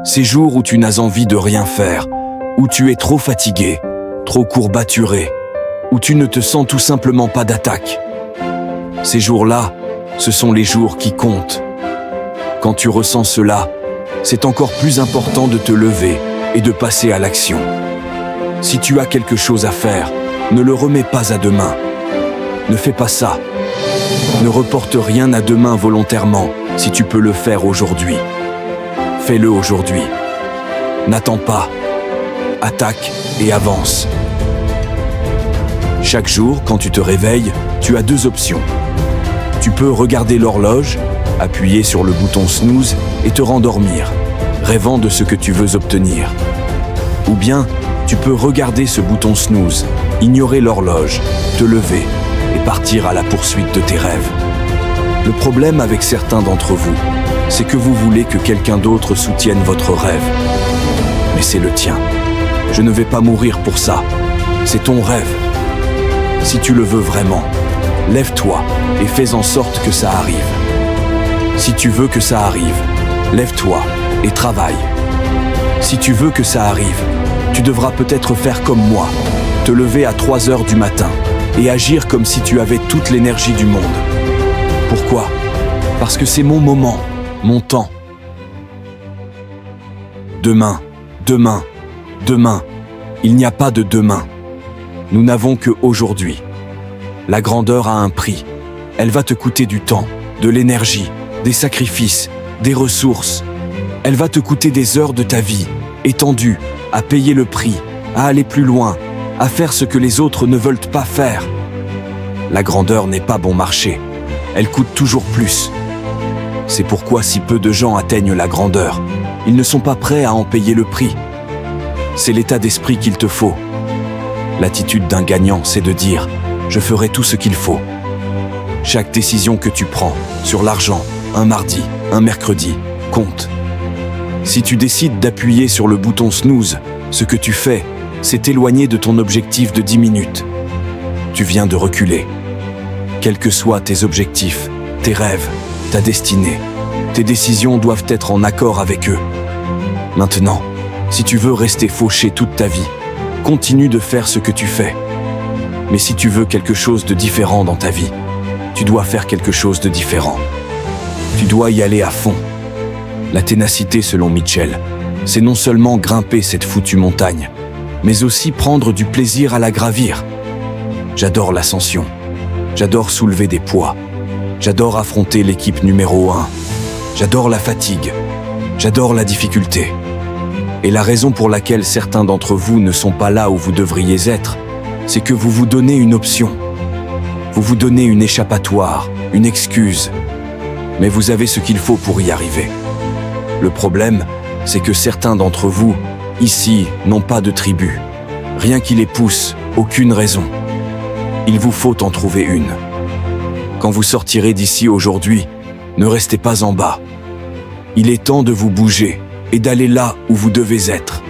Ces jours où tu n'as envie de rien faire, où tu es trop fatigué, trop courbaturé, où tu ne te sens tout simplement pas d'attaque. Ces jours-là, ce sont les jours qui comptent. Quand tu ressens cela, c'est encore plus important de te lever et de passer à l'action. Si tu as quelque chose à faire, ne le remets pas à demain. Ne fais pas ça. Ne reporte rien à demain volontairement si tu peux le faire aujourd'hui. Fais-le aujourd'hui. N'attends pas. Attaque et avance. Chaque jour, quand tu te réveilles, tu as deux options. Tu peux regarder l'horloge, appuyer sur le bouton snooze et te rendormir, rêvant de ce que tu veux obtenir. Ou bien, tu peux regarder ce bouton snooze, ignorer l'horloge, te lever et partir à la poursuite de tes rêves. Le problème avec certains d'entre vous, c'est que vous voulez que quelqu'un d'autre soutienne votre rêve. Mais c'est le tien. Je ne vais pas mourir pour ça. C'est ton rêve. Si tu le veux vraiment, lève-toi et fais en sorte que ça arrive. Si tu veux que ça arrive, lève-toi et travaille. Si tu veux que ça arrive, tu devras peut-être faire comme moi, te lever à 3 heures du matin et agir comme si tu avais toute l'énergie du monde. Pourquoi? Parce que c'est mon moment, mon temps. Demain, demain, demain. Il n'y a pas de demain. Nous n'avons que aujourd'hui. La grandeur a un prix. Elle va te coûter du temps, de l'énergie, des sacrifices, des ressources. Elle va te coûter des heures de ta vie, étendues, à payer le prix, à aller plus loin, à faire ce que les autres ne veulent pas faire. La grandeur n'est pas bon marché. Elle coûte toujours plus. C'est pourquoi si peu de gens atteignent la grandeur, ils ne sont pas prêts à en payer le prix. C'est l'état d'esprit qu'il te faut. L'attitude d'un gagnant, c'est de dire « je ferai tout ce qu'il faut ». Chaque décision que tu prends, sur l'argent, un mardi, un mercredi, compte. Si tu décides d'appuyer sur le bouton snooze, ce que tu fais, c'est t'éloigner de ton objectif de 10 minutes. Tu viens de reculer. Quels que soient tes objectifs, tes rêves, ta destinée, tes décisions doivent être en accord avec eux. Maintenant, si tu veux rester fauché toute ta vie, continue de faire ce que tu fais. Mais si tu veux quelque chose de différent dans ta vie, tu dois faire quelque chose de différent. Tu dois y aller à fond. La ténacité, selon Mitchell, c'est non seulement grimper cette foutue montagne, mais aussi prendre du plaisir à la gravir. J'adore l'ascension. J'adore soulever des poids. J'adore affronter l'équipe numéro 1. J'adore la fatigue. J'adore la difficulté. Et la raison pour laquelle certains d'entre vous ne sont pas là où vous devriez être, c'est que vous vous donnez une option. Vous vous donnez une échappatoire, une excuse. Mais vous avez ce qu'il faut pour y arriver. Le problème, c'est que certains d'entre vous, ici, n'ont pas de tribu. Rien qui les pousse, aucune raison. Il vous faut en trouver une. Quand vous sortirez d'ici aujourd'hui, ne restez pas en bas. Il est temps de vous bouger et d'aller là où vous devez être.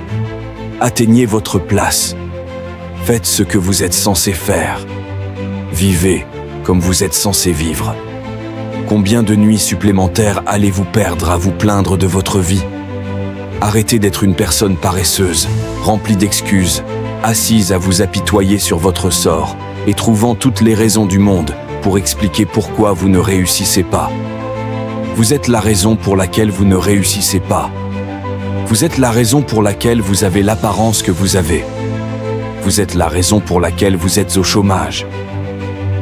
Atteignez votre place. Faites ce que vous êtes censé faire. Vivez comme vous êtes censé vivre. Combien de nuits supplémentaires allez-vous perdre à vous plaindre de votre vie? Arrêtez d'être une personne paresseuse, remplie d'excuses, assise à vous apitoyer sur votre sort et trouvant toutes les raisons du monde pour expliquer pourquoi vous ne réussissez pas. Vous êtes la raison pour laquelle vous ne réussissez pas. Vous êtes la raison pour laquelle vous avez l'apparence que vous avez. Vous êtes la raison pour laquelle vous êtes au chômage.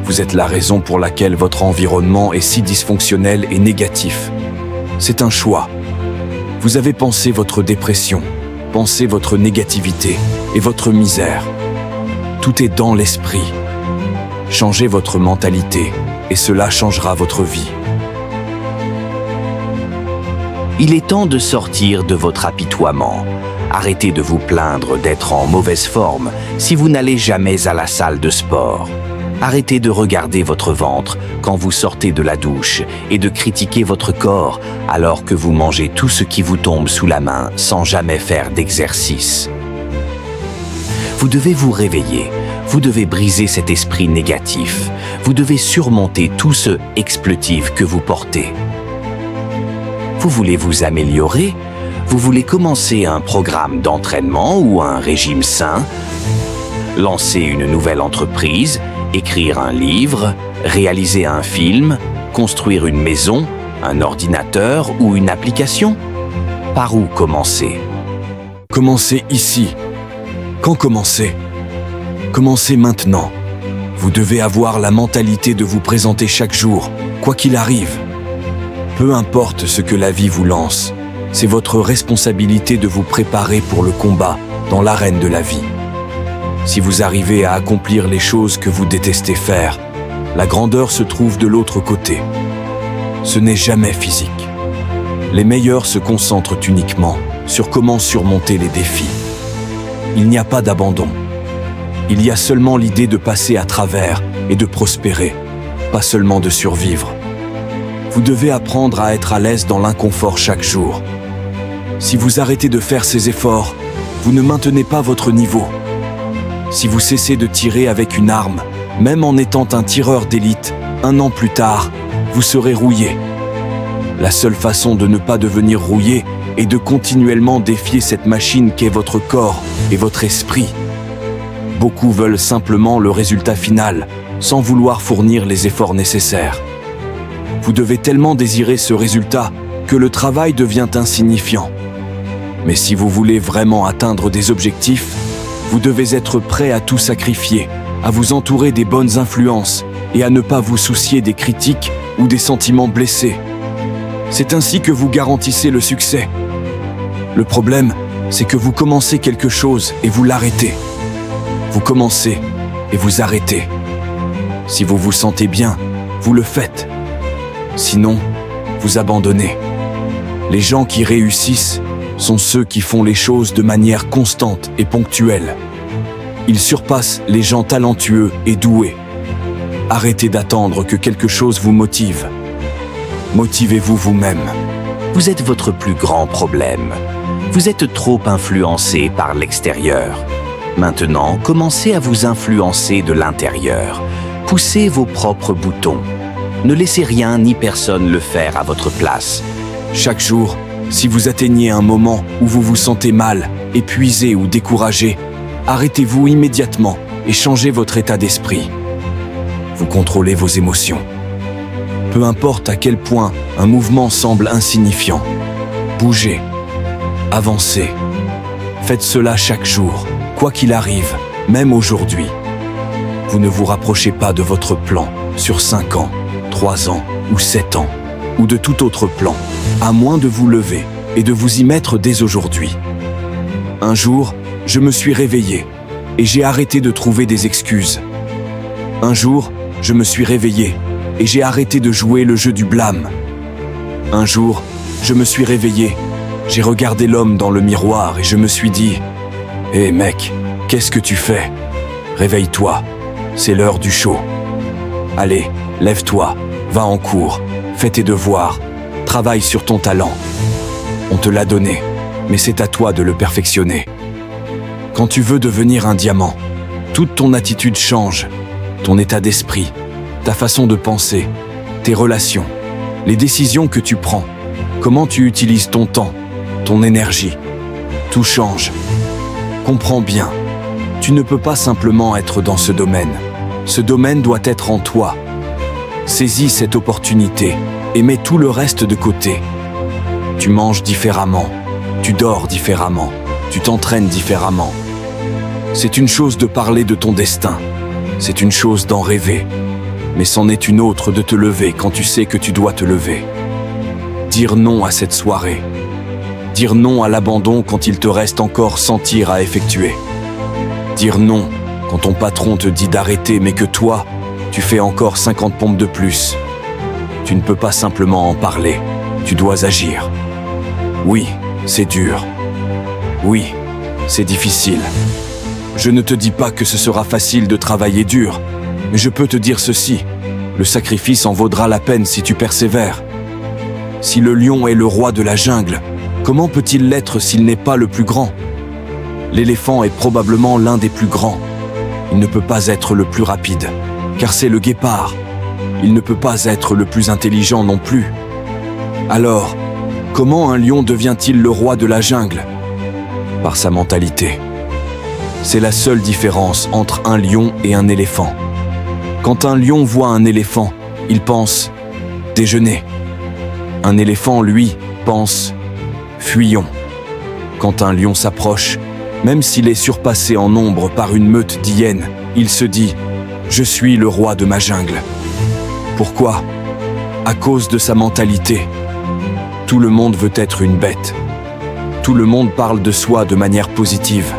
Vous êtes la raison pour laquelle votre environnement est si dysfonctionnel et négatif. C'est un choix. Vous avez pensé votre dépression, pensé votre négativité et votre misère. Tout est dans l'esprit. Changez votre mentalité et cela changera votre vie. Il est temps de sortir de votre apitoiement. Arrêtez de vous plaindre d'être en mauvaise forme si vous n'allez jamais à la salle de sport. Arrêtez de regarder votre ventre quand vous sortez de la douche et de critiquer votre corps alors que vous mangez tout ce qui vous tombe sous la main sans jamais faire d'exercice. Vous devez vous réveiller, vous devez briser cet esprit négatif, vous devez surmonter tout ce expletif que vous portez. Vous voulez vous améliorer? Vous voulez commencer un programme d'entraînement ou un régime sain, lancer une nouvelle entreprise, écrire un livre, réaliser un film, construire une maison, un ordinateur ou une application? Par où commencer? Commencez ici. Quand commencer? Commencez maintenant. Vous devez avoir la mentalité de vous présenter chaque jour, quoi qu'il arrive. Peu importe ce que la vie vous lance, c'est votre responsabilité de vous préparer pour le combat dans l'arène de la vie. Si vous arrivez à accomplir les choses que vous détestez faire, la grandeur se trouve de l'autre côté. Ce n'est jamais physique. Les meilleurs se concentrent uniquement sur comment surmonter les défis. Il n'y a pas d'abandon. Il y a seulement l'idée de passer à travers et de prospérer, pas seulement de survivre. Vous devez apprendre à être à l'aise dans l'inconfort chaque jour. Si vous arrêtez de faire ces efforts, vous ne maintenez pas votre niveau. Si vous cessez de tirer avec une arme, même en étant un tireur d'élite, 1 an plus tard, vous serez rouillé. La seule façon de ne pas devenir rouillé est de continuellement défier cette machine qu'est votre corps et votre esprit. Beaucoup veulent simplement le résultat final, sans vouloir fournir les efforts nécessaires. Vous devez tellement désirer ce résultat que le travail devient insignifiant. Mais si vous voulez vraiment atteindre des objectifs, vous devez être prêt à tout sacrifier, à vous entourer des bonnes influences et à ne pas vous soucier des critiques ou des sentiments blessés. C'est ainsi que vous garantissez le succès. Le problème, c'est que vous commencez quelque chose et vous l'arrêtez. Vous commencez et vous arrêtez. Si vous vous sentez bien, vous le faites. Sinon, vous abandonnez. Les gens qui réussissent sont ceux qui font les choses de manière constante et ponctuelle. Ils surpassent les gens talentueux et doués. Arrêtez d'attendre que quelque chose vous motive. Motivez-vous vous-même. Vous êtes votre plus grand problème. Vous êtes trop influencé par l'extérieur. Maintenant, commencez à vous influencer de l'intérieur. Poussez vos propres boutons. Ne laissez rien ni personne le faire à votre place. Chaque jour, si vous atteignez un moment où vous vous sentez mal, épuisé ou découragé, arrêtez-vous immédiatement et changez votre état d'esprit. Vous contrôlez vos émotions. Peu importe à quel point un mouvement semble insignifiant, bougez, avancez. Faites cela chaque jour, quoi qu'il arrive, même aujourd'hui. Vous ne vous rapprochez pas de votre plan sur 5 ans, 3 ans ou 7 ans, ou de tout autre plan, à moins de vous lever et de vous y mettre dès aujourd'hui. Un jour, je me suis réveillé et j'ai arrêté de trouver des excuses. Un jour, je me suis réveillé et j'ai arrêté de jouer le jeu du blâme. Un jour, je me suis réveillé, j'ai regardé l'homme dans le miroir et je me suis dit « Hé mec, qu'est-ce que tu fais? Réveille-toi, c'est l'heure du show. Allez, lève-toi, va en cours, fais tes devoirs, travaille sur ton talent. On te l'a donné, mais c'est à toi de le perfectionner. Quand tu veux devenir un diamant, toute ton attitude change, ton état d'esprit, ta façon de penser, tes relations, les décisions que tu prends, comment tu utilises ton temps, ton énergie. Tout change. Comprends bien, tu ne peux pas simplement être dans ce domaine. Ce domaine doit être en toi. Saisis cette opportunité et mets tout le reste de côté. Tu manges différemment, tu dors différemment, tu t'entraînes différemment. C'est une chose de parler de ton destin, c'est une chose d'en rêver, mais c'en est une autre de te lever quand tu sais que tu dois te lever. Dire non à cette soirée. Dire non à l'abandon quand il te reste encore 100 tirs à effectuer. Dire non quand ton patron te dit d'arrêter mais que toi, tu fais encore 50 pompes de plus. Tu ne peux pas simplement en parler, tu dois agir. Oui, c'est dur. Oui, c'est difficile. Je ne te dis pas que ce sera facile de travailler dur, mais je peux te dire ceci, le sacrifice en vaudra la peine si tu persévères. Si le lion est le roi de la jungle, comment peut-il l'être s'il n'est pas le plus grand? L'éléphant est probablement l'un des plus grands. Il ne peut pas être le plus rapide, car c'est le guépard. Il ne peut pas être le plus intelligent non plus. Alors, Comment un lion devient-il le roi de la jungle? Par sa mentalité. C'est la seule différence entre un lion et un éléphant. Quand un lion voit un éléphant, il pense « déjeuner ». Un éléphant, lui, pense « fuyons ». Quand un lion s'approche, même s'il est surpassé en nombre par une meute d'hyènes, il se dit « je suis le roi de ma jungle ». Pourquoi? À cause de sa mentalité. Tout le monde veut être une bête. Tout le monde parle de soi de manière positive.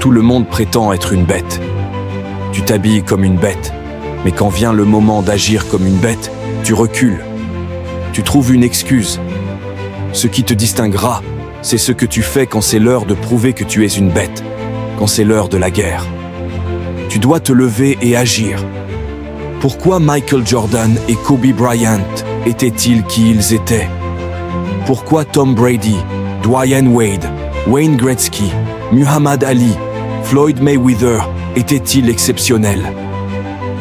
Tout le monde prétend être une bête. Tu t'habilles comme une bête, mais quand vient le moment d'agir comme une bête, tu recules. Tu trouves une excuse. Ce qui te distinguera, c'est ce que tu fais quand c'est l'heure de prouver que tu es une bête, quand c'est l'heure de la guerre. Tu dois te lever et agir. Pourquoi Michael Jordan et Kobe Bryant étaient-ils qui ils étaient? Pourquoi Tom Brady, Dwayne Wade, Wayne Gretzky, Muhammad Ali, Floyd Mayweather étaient-ils exceptionnels?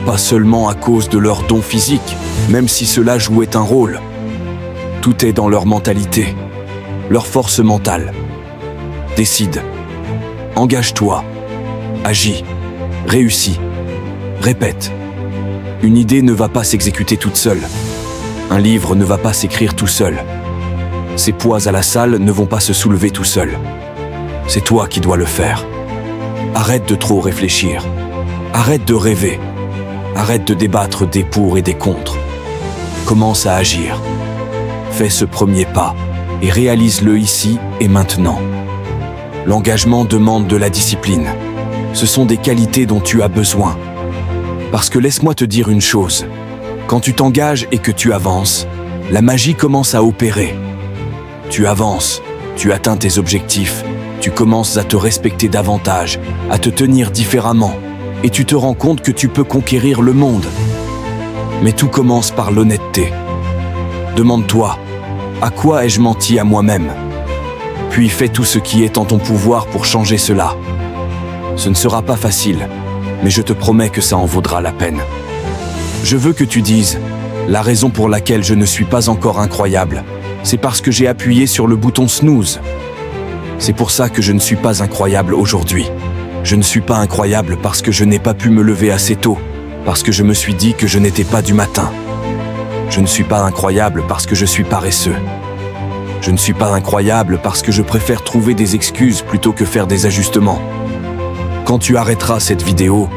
Pas seulement à cause de leurs dons physiques, même si cela jouait un rôle. Tout est dans leur mentalité, leur force mentale. Décide, engage-toi, agis, réussis, répète. Une idée ne va pas s'exécuter toute seule. Un livre ne va pas s'écrire tout seul. Ces poids à la salle ne vont pas se soulever tout seuls. C'est toi qui dois le faire. Arrête de trop réfléchir. Arrête de rêver. Arrête de débattre des pour et des contre. Commence à agir. Fais ce premier pas et réalise-le ici et maintenant. L'engagement demande de la discipline. Ce sont des qualités dont tu as besoin. Parce que laisse-moi te dire une chose. Quand tu t'engages et que tu avances, la magie commence à opérer. Tu avances, tu atteins tes objectifs, tu commences à te respecter davantage, à te tenir différemment, et tu te rends compte que tu peux conquérir le monde. Mais tout commence par l'honnêteté. Demande-toi, à quoi ai-je menti à moi-même? Puis fais tout ce qui est en ton pouvoir pour changer cela. Ce ne sera pas facile, mais je te promets que ça en vaudra la peine. Je veux que tu dises, la raison pour laquelle je ne suis pas encore incroyable, c'est parce que j'ai appuyé sur le bouton snooze. C'est pour ça que je ne suis pas incroyable aujourd'hui. Je ne suis pas incroyable parce que je n'ai pas pu me lever assez tôt, parce que je me suis dit que je n'étais pas du matin. Je ne suis pas incroyable parce que je suis paresseux. Je ne suis pas incroyable parce que je préfère trouver des excuses plutôt que faire des ajustements. Quand tu arrêteras cette vidéo,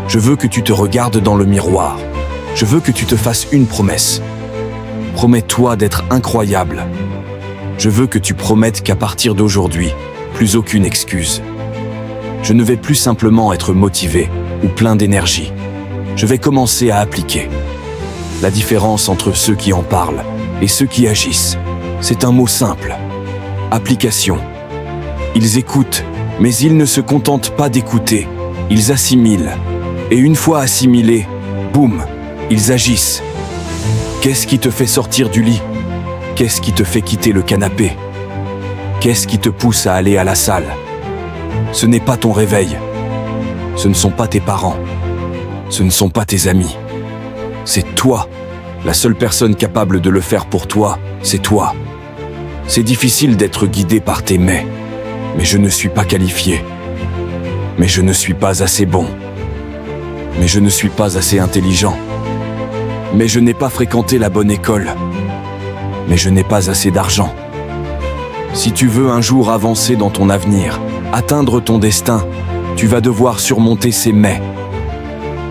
je veux que tu te regardes dans le miroir. Je veux que tu te fasses une promesse. Promets-toi d'être incroyable. Je veux que tu promettes qu'à partir d'aujourd'hui, plus aucune excuse. Je ne vais plus simplement être motivé ou plein d'énergie. Je vais commencer à appliquer. La différence entre ceux qui en parlent et ceux qui agissent, c'est un mot simple. Application. Ils écoutent, mais ils ne se contentent pas d'écouter. Ils assimilent. Et une fois assimilés, boum, ils agissent. Qu'est-ce qui te fait sortir du lit? Qu'est-ce qui te fait quitter le canapé? Qu'est-ce qui te pousse à aller à la salle? Ce n'est pas ton réveil. Ce ne sont pas tes parents. Ce ne sont pas tes amis. C'est toi. La seule personne capable de le faire pour toi, c'est toi. C'est difficile d'être guidé par tes mais je ne suis pas qualifié. Mais je ne suis pas assez bon. Mais je ne suis pas assez intelligent. Mais je n'ai pas fréquenté la bonne école. Mais je n'ai pas assez d'argent. Si tu veux un jour avancer dans ton avenir, atteindre ton destin, tu vas devoir surmonter ces mais.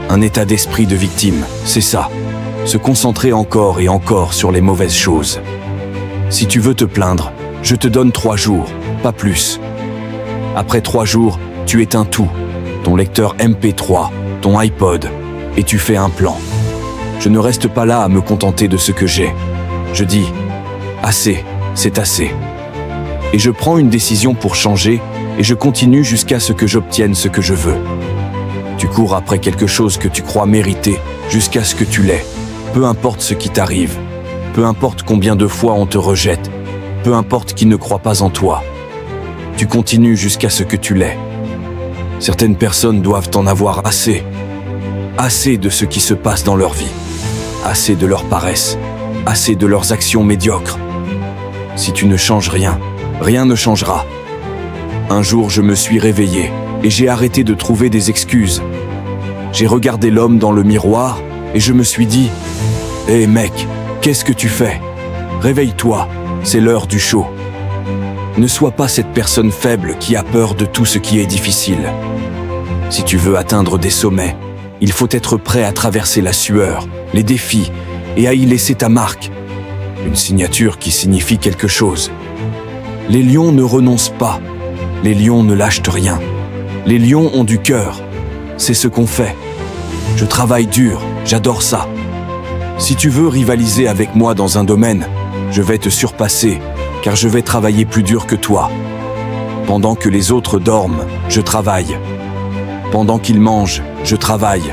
Un état d'esprit de victime, c'est ça. Se concentrer encore et encore sur les mauvaises choses. Si tu veux te plaindre, je te donne 3 jours, pas plus. Après 3 jours, tu éteins tout, ton lecteur MP3, ton iPod, et tu fais un plan. Je ne reste pas là à me contenter de ce que j'ai. Je dis, assez, c'est assez. Et je prends une décision pour changer, et je continue jusqu'à ce que j'obtienne ce que je veux. Tu cours après quelque chose que tu crois mériter, jusqu'à ce que tu l'aies. Peu importe ce qui t'arrive, peu importe combien de fois on te rejette, peu importe qui ne croit pas en toi. Tu continues jusqu'à ce que tu l'aies. Certaines personnes doivent en avoir assez. Assez de ce qui se passe dans leur vie. Assez de leur paresse. Assez de leurs actions médiocres. Si tu ne changes rien, rien ne changera. Un jour, je me suis réveillé et j'ai arrêté de trouver des excuses. J'ai regardé l'homme dans le miroir et je me suis dit « Hé mec, qu'est-ce que tu fais? Réveille-toi, c'est l'heure du show. » Ne sois pas cette personne faible qui a peur de tout ce qui est difficile. Si tu veux atteindre des sommets, il faut être prêt à traverser la sueur, les défis et à y laisser ta marque. Une signature qui signifie quelque chose. Les lions ne renoncent pas. Les lions ne lâchent rien. Les lions ont du cœur. C'est ce qu'on fait. Je travaille dur, j'adore ça. Si tu veux rivaliser avec moi dans un domaine, je vais te surpasser, car je vais travailler plus dur que toi. Pendant que les autres dorment, je travaille. Pendant qu'ils mangent, je travaille.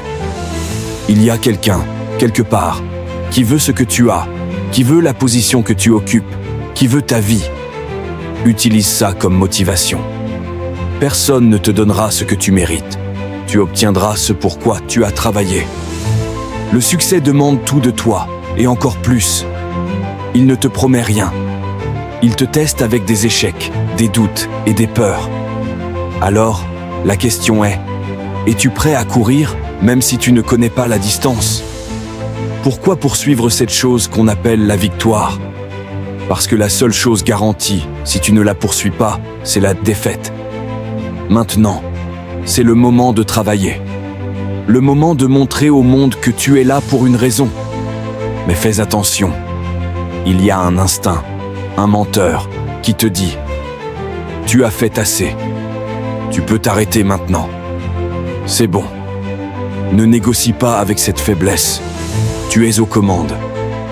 Il y a quelqu'un, quelque part, qui veut ce que tu as, qui veut la position que tu occupes, qui veut ta vie. Utilise ça comme motivation. Personne ne te donnera ce que tu mérites. Tu obtiendras ce pour quoi tu as travaillé. Le succès demande tout de toi, et encore plus. Il ne te promet rien. Il te teste avec des échecs, des doutes et des peurs. Alors, la question est, es-tu prêt à courir, même si tu ne connais pas la distance? Pourquoi poursuivre cette chose qu'on appelle la victoire? Parce que la seule chose garantie, si tu ne la poursuis pas, c'est la défaite. Maintenant, c'est le moment de travailler. Le moment de montrer au monde que tu es là pour une raison. Mais fais attention. Il y a un instinct, un menteur, qui te dit « Tu as fait assez. Tu peux t'arrêter maintenant. C'est bon. Ne négocie pas avec cette faiblesse. Tu es aux commandes.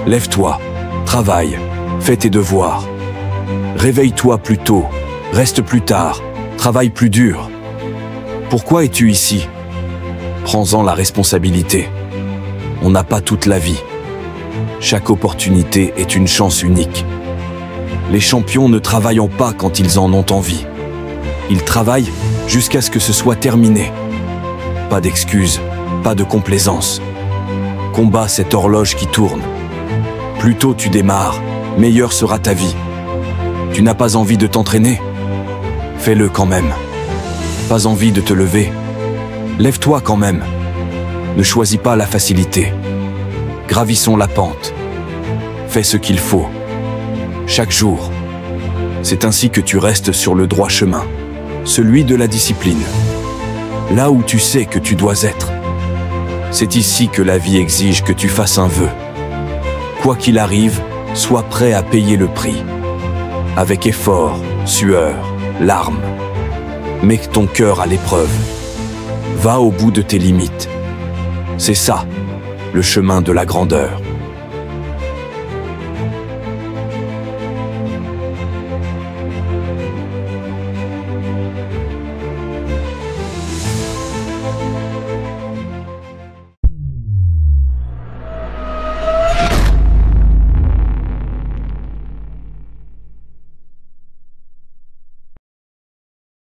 Lève-toi, travaille, fais tes devoirs. Réveille-toi plus tôt, reste plus tard, travaille plus dur. Pourquoi es-tu ici? Prends-en la responsabilité. On n'a pas toute la vie. Chaque opportunité est une chance unique. Les champions ne travaillent pas quand ils en ont envie. Ils travaillent jusqu'à ce que ce soit terminé. Pas d'excuses, pas de complaisance. Combat cette horloge qui tourne. Plus tôt tu démarres, meilleure sera ta vie. Tu n'as pas envie de t'entraîner? Fais-le quand même. Pas envie de te lever? Lève-toi quand même. Ne choisis pas la facilité. Gravissons la pente. Fais ce qu'il faut. Chaque jour. C'est ainsi que tu restes sur le droit chemin, celui de la discipline. Là où tu sais que tu dois être. C'est ici que la vie exige que tu fasses un vœu. Quoi qu'il arrive, sois prêt à payer le prix. Avec effort, sueur, larmes. Mets ton cœur à l'épreuve. Va au bout de tes limites. C'est ça, le chemin de la grandeur.